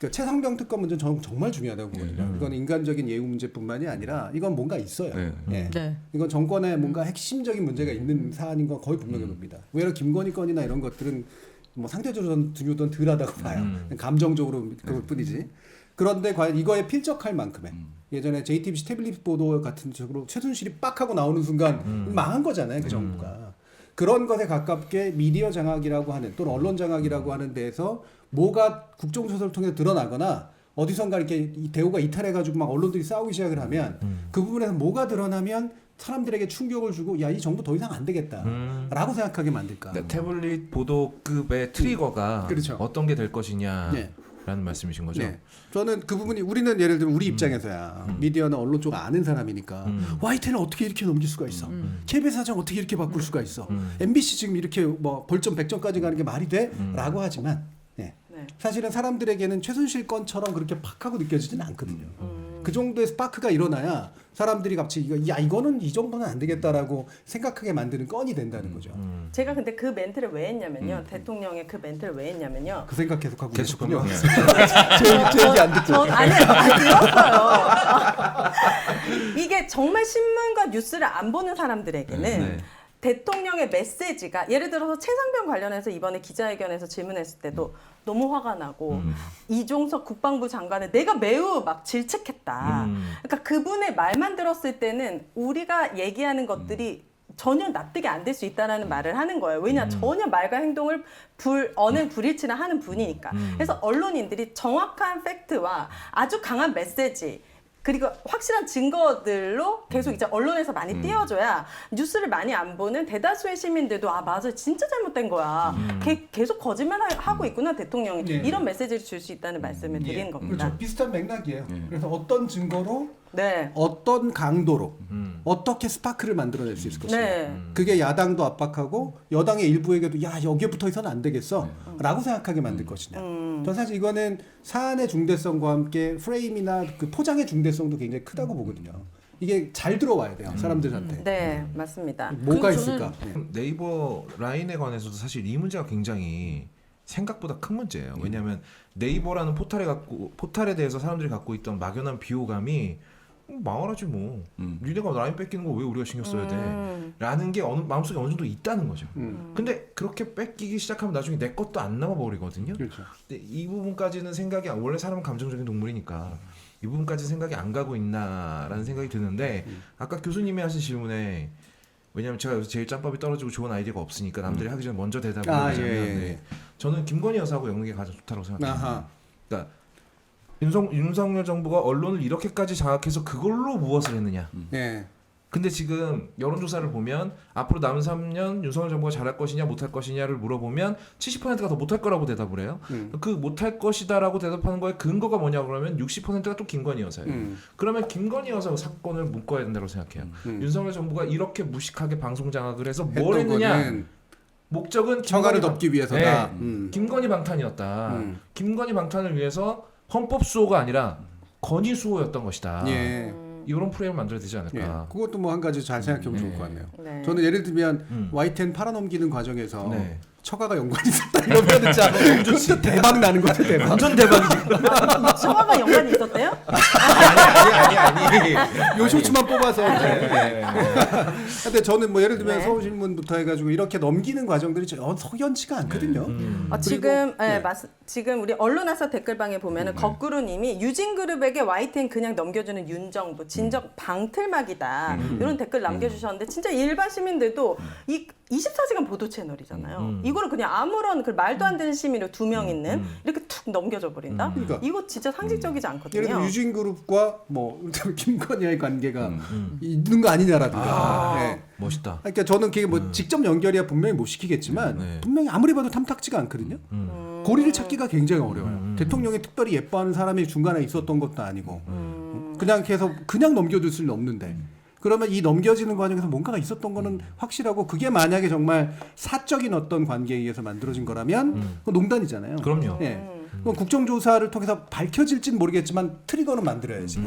그러니까 최상병 특검 문제는 저는 정말 중요하다고 보거든요. 이건 인간적인 예우 문제뿐만이 아니라 이건 뭔가 있어요. 예. 네. 이건 정권에 뭔가 핵심적인 문제가 있는 사안인 건 거의 분명해 봅니다. 외로 김건희 건이나 이런 것들은 뭐 상대적으로 중요도는 덜하다고 봐요. 감정적으로 그럴 뿐이지. 그런데 과연 이거에 필적할 만큼의 예전에 JTBC 태블릿 보도 같은 식으로 최순실이 빡 하고 나오는 순간 망한 거잖아요. 그 정부가. 그런 것에 가깝게 미디어 장악이라고 하는 또는 언론 장악이라고 하는 데에서 뭐가 국정조사를 통해 드러나거나 어디선가 이렇게 이 대우가 이탈해가지고 막 언론들이 싸우기 시작을 하면 그 부분에서 뭐가 드러나면 사람들에게 충격을 주고 야, 이 정부 더 이상 안 되겠다라고 생각하게 만들까. 그러니까 태블릿 보도급의 트리거가 그렇죠. 어떤 게 될 것이냐라는 네. 말씀이신 거죠? 네. 저는 그 부분이 우리는 예를 들면 우리 입장에서야 미디어나 언론 쪽 아는 사람이니까 YTN을 어떻게 이렇게 넘길 수가 있어? KBS 사장 어떻게 이렇게 바꿀 수가 있어? MBC 지금 이렇게 뭐 벌점 100점까지 가는 게 말이 돼? 라고 하지만 네. 사실은 사람들에게는 최순실 건처럼 그렇게 팍 하고 느껴지지는 않거든요. 그 정도의 스파크가 일어나야 사람들이 갑자기 이거는 이 정도는 안 되겠다라고 생각하게 만드는 건이 된다는 거죠. 제가 근데 그 멘트를 왜 했냐면요. 대통령의 그 멘트를 왜 했냐면요. 그 생각 계속하고 계속군요. 제 얘기 안 듣고. 들었어요. 이게 정말 신문과 뉴스를 안 보는 사람들에게는 네. 대통령의 메시지가 예를 들어서 최상병 관련해서 이번에 기자회견에서 질문했을 때도 너무 화가 나고 이종석 국방부 장관을 내가 매우 막 질책했다. 그러니까 그분의 말만 들었을 때는 우리가 얘기하는 것들이 전혀 납득이 안 될 수 있다라는 말을 하는 거예요. 왜냐 전혀 말과 행동을 언행 불일치나 하는 분이니까. 그래서 언론인들이 정확한 팩트와 아주 강한 메시지 그리고 확실한 증거들로 계속 이제 언론에서 많이 띄워줘야 뉴스를 많이 안 보는 대다수의 시민들도 아 맞아 진짜 잘못된 거야. 계속 거짓말하고 있구나 대통령이 네. 이런 메시지를 줄 수 있다는 말씀을 드리는 겁니다. 그렇죠. 비슷한 맥락이에요. 그래서 어떤 증거로 네. 어떤 강도로 어떻게 스파크를 만들어낼 수 있을 것인가. 네. 그게 야당도 압박하고 여당의 일부에게도 야 여기에 붙어있어는 안 되겠어 라고 생각하게 만들 것이냐. 전 사실 이거는 사안의 중대성과 함께 프레임이나 그 포장의 중대성도 굉장히 크다고 보거든요. 이게 잘 들어와야 돼요 사람들한테. 네, 맞습니다. 뭐가 그리고 있을까. 네이버 라인에 관해서도 사실 이 문제가 굉장히 생각보다 큰 문제예요. 왜냐하면 네이버라는 포탈에 대해서 사람들이 갖고 있던 막연한 비호감이 망하라지 뭐. 니네가 라인 뺏기는 거 왜 우리가 신경 써야 돼? 라는 게 마음속에 어느 정도 있다는 거죠. 근데 그렇게 뺏기기 시작하면 나중에 내 것도 안 남아버리거든요. 그렇죠. 근데 이 부분까지는 생각이 원래 사람은 감정적인 동물이니까 이 부분까지 생각이 안 가고 있나라는 생각이 드는데 아까 교수님이 하신 질문에 왜냐하면 제가 요새 제일 짬밥이 떨어지고 좋은 아이디어가 없으니까 남들이 하기 전에 먼저 대답을 하자면 예. 저는 김건희 여사하고 엮는 게 가장 좋다고 생각합니다. 아하. 그러니까 윤석열 정부가 언론을 이렇게까지 장악해서 그걸로 무엇을 했느냐. 예. 근데 지금 여론조사를 보면 앞으로 남은 3년 윤석열 정부가 잘할 것이냐 못할 것이냐를 물어보면 70%가 더 못할 거라고 대답을 해요. 그 못할 것이다라고 대답하는 거에 근거가 뭐냐 그러면 60%가 또 김건희 여사예요. 그러면 김건희 여사 사건을 묶어야 된다고 생각해요. 윤석열 정부가 이렇게 무식하게 방송 장악을 해서 뭘 했느냐. 목적은 처가를 덮기 위해서다. 네, 김건희 방탄이었다. 김건희 방탄을 위해서 헌법 수호가 아니라 건의 수호였던 것이다. 예. 이런 프레임을 만들어야 되지 않을까. 예. 그것도 뭐 한 가지 잘 생각해보면 좋을 것 같네요. 네. 저는 예를 들면 YTN 팔아넘기는 과정에서 네. 처가가 연관이 있었다 이러면 진짜 대박 나는 것 같아. 대박. 완전 대박이지. 처가가 연관이 있었대요? 아니. 요쇼츠만 뽑아서. 네. 근데 저는 뭐 예를 들면 네. 서울신문부터 해가지고 이렇게 넘기는 과정들이 석연치가 않거든요. 지금 네. 지금 우리 언론화사 댓글방에 보면은 거꾸로님이 유진그룹에게 YTN 그냥 넘겨주는 윤정부 진정 방틀막이다 이런 댓글 남겨주셨는데 진짜 일반 시민들도 이 24시간 보도 채널이잖아요. 이거를 그냥 아무런 그 말도 안 되는 시민을 2명 있는 이렇게 툭 넘겨줘 버린다. 그러니까. 이거 진짜 상식적이지 않거든요. 예를 들면 유진그룹과 뭐 김건희의 관계가 있는 거 아니냐라든가. 네. 멋있다. 그러니까 저는 그게 뭐 직접 연결이야 분명히 못 시키겠지만 네. 분명히 아무리 봐도 탐탁지가 않거든요. 고리를 찾기가 굉장히 어려워요. 대통령이 특별히 예뻐하는 사람이 중간에 있었던 것도 아니고 그냥 계속 그냥 넘겨줄 수는 없는데 그러면 이 넘겨지는 과정에서 뭔가가 있었던 거는 확실하고 그게 만약에 정말 사적인 어떤 관계에 의해서 만들어진 거라면 그건 농단이잖아요. 그럼요. 예. 그럼 국정조사를 통해서 밝혀질지는 모르겠지만 트리거는 만들어야지.